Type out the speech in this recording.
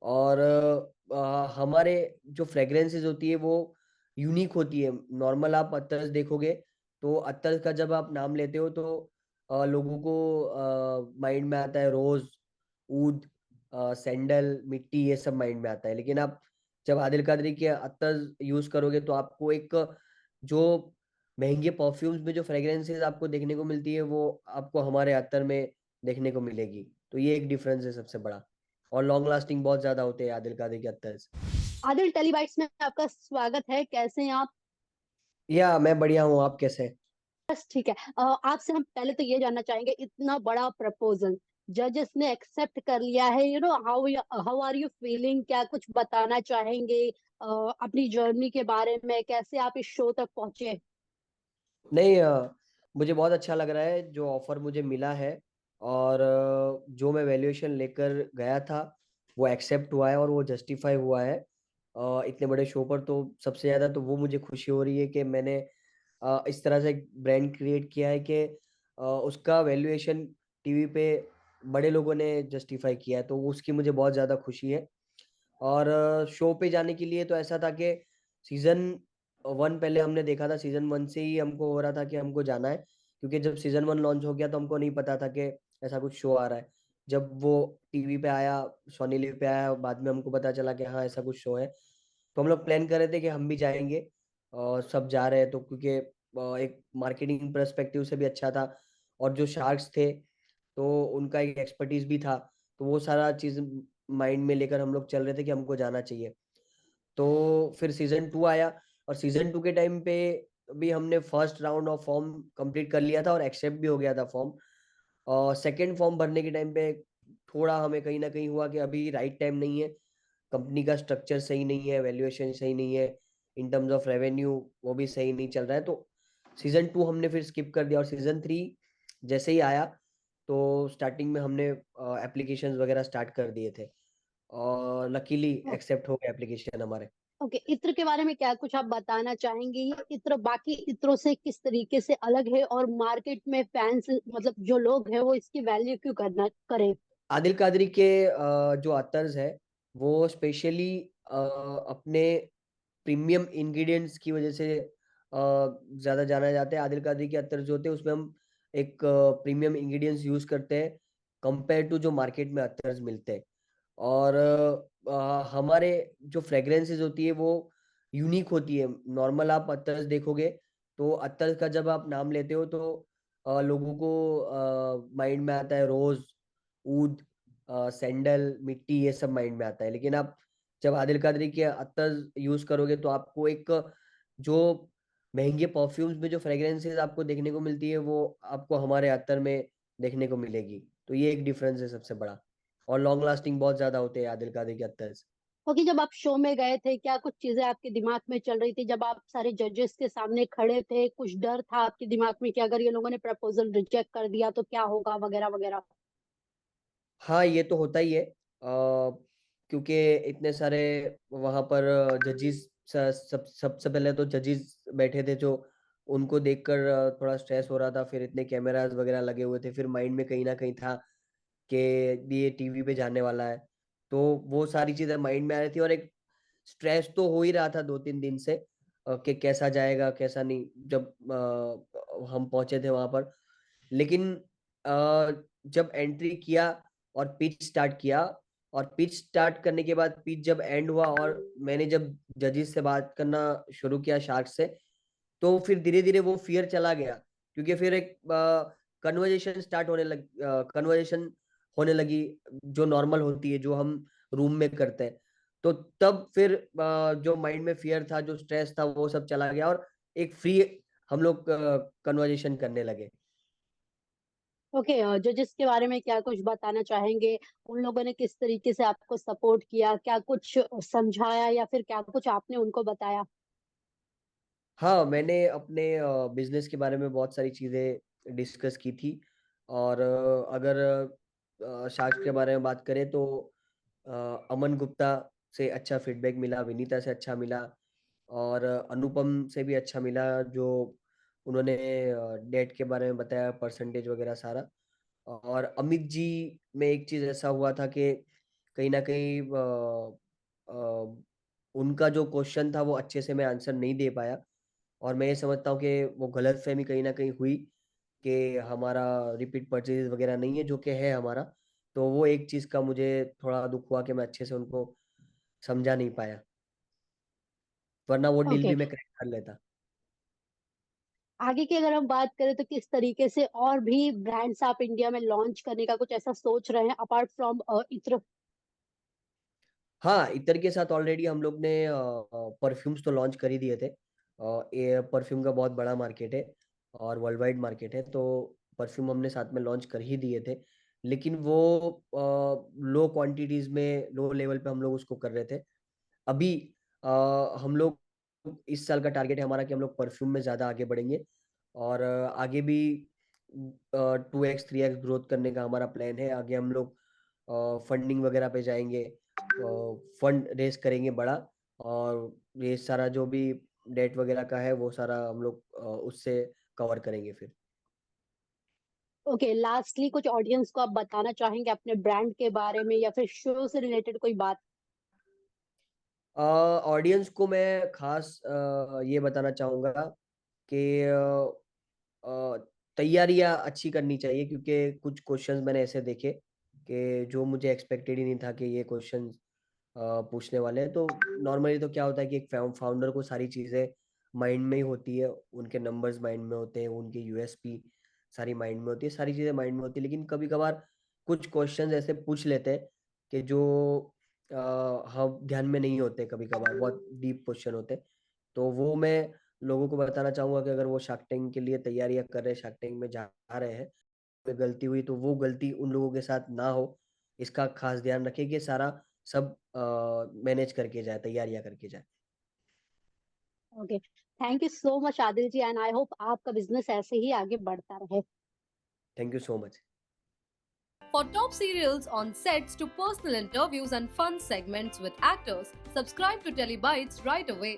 और हमारे जो फ्रेग्रेंसेस होती है वो यूनिक होती है। नॉर्मल आप अत्तर्स देखोगे तो अत्तर का जब आप नाम लेते हो तो लोगों को माइंड में आता है रोज, ऊद, सैंडल, मिट्टी, ये सब माइंड में आता है। लेकिन आप जब आदिल कादरी के अत्तर यूज करोगे तो आपको एक जो महंगे परफ्यूम्स में जो फ्रेग्रेंसेस आपको देखने को मिलती है वो आपको हमारे अत्तर में देखने को मिलेगी। तो ये एक डिफरेंस है सबसे बड़ा। और लॉन्ग लास्टिंग बहुत ज्यादा होते हैं आदिल कादरी के अत्तर। आदिल टेलीबाइट्स में आपका स्वागत है। कैसे हैं आप? या मैं बढ़िया हूँ, आप कैसे हैं? बस ठीक है। आपसे हम पहले तो ये जानना चाहेंगे, इतना बड़ा प्रपोजल जजेस ने एक्सेप्ट कर लिया है, how how are you feeling? क्या कुछ बताना चाहेंगे अपनी जर्नी के बारे में? कैसे आप इस शो तक पहुंचे? नहीं, मुझे बहुत अच्छा लग रहा है जो ऑफर मुझे मिला है। और जो मैं वैल्यूएशन लेकर गया था वो एक्सेप्ट हुआ है और वो जस्टिफाई हुआ है। इतने बड़े शो पर तो सबसे ज़्यादा तो वो मुझे खुशी हो रही है कि मैंने इस तरह से एक ब्रांड क्रिएट किया है कि उसका वैल्यूएशन टीवी पे बड़े लोगों ने जस्टिफाई किया है, तो उसकी मुझे बहुत ज़्यादा खुशी है। और शो पे जाने के लिए तो ऐसा था कि सीजन 1 पहले हमने देखा था, सीजन 1 से ही हमको हो रहा था कि हमको जाना है। क्योंकि जब सीजन 1 लॉन्च हो गया तो हमको नहीं पता था कि ऐसा कुछ शो आ रहा है। जब वो टीवी पे आया, सोनी लिव पे आया, बाद में हमको पता चला कि हाँ ऐसा कुछ शो है। तो हम लोग प्लान कर रहे थे कि हम भी जाएंगे और सब जा रहे हैं तो, क्योंकि एक मार्केटिंग पर्सपेक्टिव से भी अच्छा था। और जो शार्क्स थे तो उनका एक एक्सपर्टीज भी था। तो वो सारा चीज माइंड में लेकर हम लोग चल रहे थे कि हमको जाना चाहिए। तो फिर सीजन 2 आया और सीजन 2 के टाइम पे भी हमने first round of form complete कर लिया था और एक्सेप्ट भी हो गया था फॉर्म। और सेकंड फॉर्म भरने के टाइम पे थोड़ा हमें कहीं ना कहीं हुआ कि अभी राइट टाइम नहीं है, कंपनी का स्ट्रक्चर सही नहीं है, वैल्यूएशन सही नहीं है, इन टर्म्स ऑफ रेवेन्यू वो भी सही नहीं चल रहा है। तो सीजन 2 हमने फिर स्किप कर दिया और सीजन 3 जैसे ही आया तो स्टार्टिंग में हमने एप्लीकेशंस वगैरह स्टार्ट कर दिए थे और लकीली एक्सेप्ट हो गए एप्लीकेशन हमारे। ओके, इत्र के बारे में क्या कुछ आप बताना चाहेंगे? ये इत्र बाकी इत्रों से किस तरीके से अलग है, और मार्केट में फैंस, मतलब जो लोग हैं, वो इसकी वैल्यू क्यों करना करें? आदिल कादरी के जो अतर्स है वो स्पेशली अपने प्रीमियम इंग्रेडिएंट्स की वजह से ज्यादा जाना जाता है। आदिल कादरी के अत्तर जो होते हैं उसमें हम एक प्रीमियम इंग्रेडिएंट्स यूज करते हैं कंपेयर टू जो मार्केट में अत्तर्स मिलते हैं। और हमारे जो फ्रेग्रेंसेस होती है वो यूनिक होती है। नॉर्मल आप अत्तर्स देखोगे तो अत्तर का जब आप नाम लेते हो तो लोगों को माइंड में आता है रोज, ऊद, सैंडल, मिट्टी, ये सब माइंड में आता है। लेकिन आप जब आदिल कादरी के अत्तर यूज करोगे तो आपको एक जो महंगे परफ्यूम्स में जो फ्रेग्रेंसेस आपको देखने को मिलती है वो आपको हमारे अत्तर में देखने को मिलेगी। तो ये एक डिफरेंस है सबसे बड़ा। और लॉन्ग लास्टिंग बहुत ज्यादा होते हैं आदिल कादरी के अत्तर। ओके, जब आप शो में गए थे, क्या कुछ चीजें आपके दिमाग में चल रही थी जब आप सारे जजेस के सामने खड़े थे? कुछ डर था आपके दिमाग में कि अगर ये लोगों ने प्रपोजल रिजेक्ट कर दिया तो क्या होगा, वगैरह वगैरह? हाँ, ये तो होता ही है। क्योंकि इतने सारे वहां पर जजेस, सबसे पहले तो जजेस बैठे थे जो उनको देखकर थोड़ा स्ट्रेस हो रहा था। फिर इतने कैमरास वगैरह लगे हुए थे, फिर माइंड में कहीं ना कहीं था कि ये टीवी पे जाने वाला है। तो वो सारी चीजें माइंड में आ रही थी और एक स्ट्रेस तो हो ही रहा था 2-3 दिन से कि कैसा जाएगा कैसा नहीं। जब हम पहुंचे थे वहां पर, लेकिन जब एंट्री किया और पिच स्टार्ट किया, और पिच स्टार्ट करने के बाद पिच जब एंड हुआ और मैंने जब जजेस से बात करना शुरू किया, शार्क से, तो फिर धीरे धीरे वो फियर चला गया। क्योंकि फिर एक कन्वर्जेशन होने लगी जो नॉर्मल होती है, जो हम रूम में करते हैं। तो तब फिर जो माइंड में फियर था, जो स्ट्रेस था, वो सब चला गया और एक फ्री हम लोग कन्वर्जेशन करने लगे। ओके, जजेस के बारे में क्या कुछ बताना चाहेंगे? उन लोगों ने किस तरीके से आपको सपोर्ट किया? क्या कुछ समझाया या फिर क्या कुछ आपने उनको बताया? हाँ, मैंने अपने बिजनेस के बारे में बहुत सारी चीज़ें डिस्कस की थी। और अगर शार्क के बारे में बात करें तो अमन गुप्ता से अच्छा फीडबैक मिला, विनीता से अच्छा मिला, और अनुपम से भी अच्छा मिला। जो उन्होंने डेट के बारे में बताया, परसेंटेज वगैरह सारा। और अमित जी में एक चीज़ ऐसा हुआ था कि कहीं ना कहीं उनका जो क्वेश्चन था वो अच्छे से मैं आंसर नहीं दे पाया। और मैं ये समझता हूँ कि वो गलतफहमी कहीं न कहीं हुई कि हमारा रिपीट परचेज़ वग़ैरह नहीं है, जो कि है हमारा। तो वो एक चीज़ का मुझे थोड़ा दुःख हुआ कि मैं अच्छे से उनको समझा नहीं पाया, वरना वो डील ओके, भी मैं क्रैक कर लेता। आगे की अगर हम बात करें तो किस तरीके से और भी ब्रांड्स आप इंडिया में लॉन्च करने का कुछ ऐसा सोच रहे हैं अपार्ट फ्रॉम इत्र? हाँ, इत्र के साथ ऑलरेडी हम लोग ने परफ्यूम्स तो लॉन्च कर ही दिए थे। ये परफ्यूम का बहुत बड़ा मार्केट है और वर्ल्ड वाइड मार्केट है, तो परफ्यूम हमने साथ में लॉन्च कर ही दिए थे। लेकिन वो लो क्वांटिटीज़ में, लो लेवल पे हम लोग उसको कर रहे थे। अभी अ, हम लोग इस साल का टारगेट है हमारा कि हम लोग परफ्यूम में ज़्यादा आगे बढ़ेंगे और आगे भी 2x 3x ग्रोथ करने का हमारा प्लान है। आगे हम लोग फंडिंग वगैरह पे जाएँगे, फंड रेज़ करेंगे बड़ा, और ये सारा जो भी डेट वगैरह का है वो सारा हम लोग उससे कवर करेंगे फिर। ओके, लास्टली कुछ ऑडियंस को आप बताना चाहेंगे अपने ब्रांड के बारे में या फिर शो से रिलेटेड कोई बात? ऑडियंस को मैं ख़ास ये बताना चाहूँगा कि तैयारियाँ अच्छी करनी चाहिए, क्योंकि कुछ क्वेश्चंस मैंने ऐसे देखे कि जो मुझे एक्सपेक्टेड ही नहीं था कि ये क्वेश्चन पूछने वाले हैं। तो नॉर्मली तो क्या होता है कि एक फाउंडर को सारी चीज़ें माइंड में ही होती है, उनके नंबर्स माइंड में होते हैं, उनकी यूएसपी सारी माइंड में होती है, सारी चीज़ें माइंड में होती है। लेकिन कभी-कभार कुछ क्वेश्चंस ऐसे पूछ लेते हैं कि जो हम ध्यान में नहीं होते, कभी-कभार बहुत डीप क्वेश्चन होते हैं। तो वो मैं लोगों को बताना चाहूँगा कि अगर वो शार्क टैंक के लिए तैयारियाँ कर रहे हैं, शार्क टैंक में जा रहे हैं, कोई गलती हुई तो वो गलती उन लोगों के साथ ना हो, इसका खास ध्यान रखें कि सारा सब मैनेज करके जाए, तैयारियाँ करके जाए। Okay, thank you so much Adil ji and I hope आपका बिज़नेस ऐसे ही आगे बढ़ता रहे। Thank you so much. For top serials on sets to personal interviews and fun segments with actors, subscribe to Telebytes right away.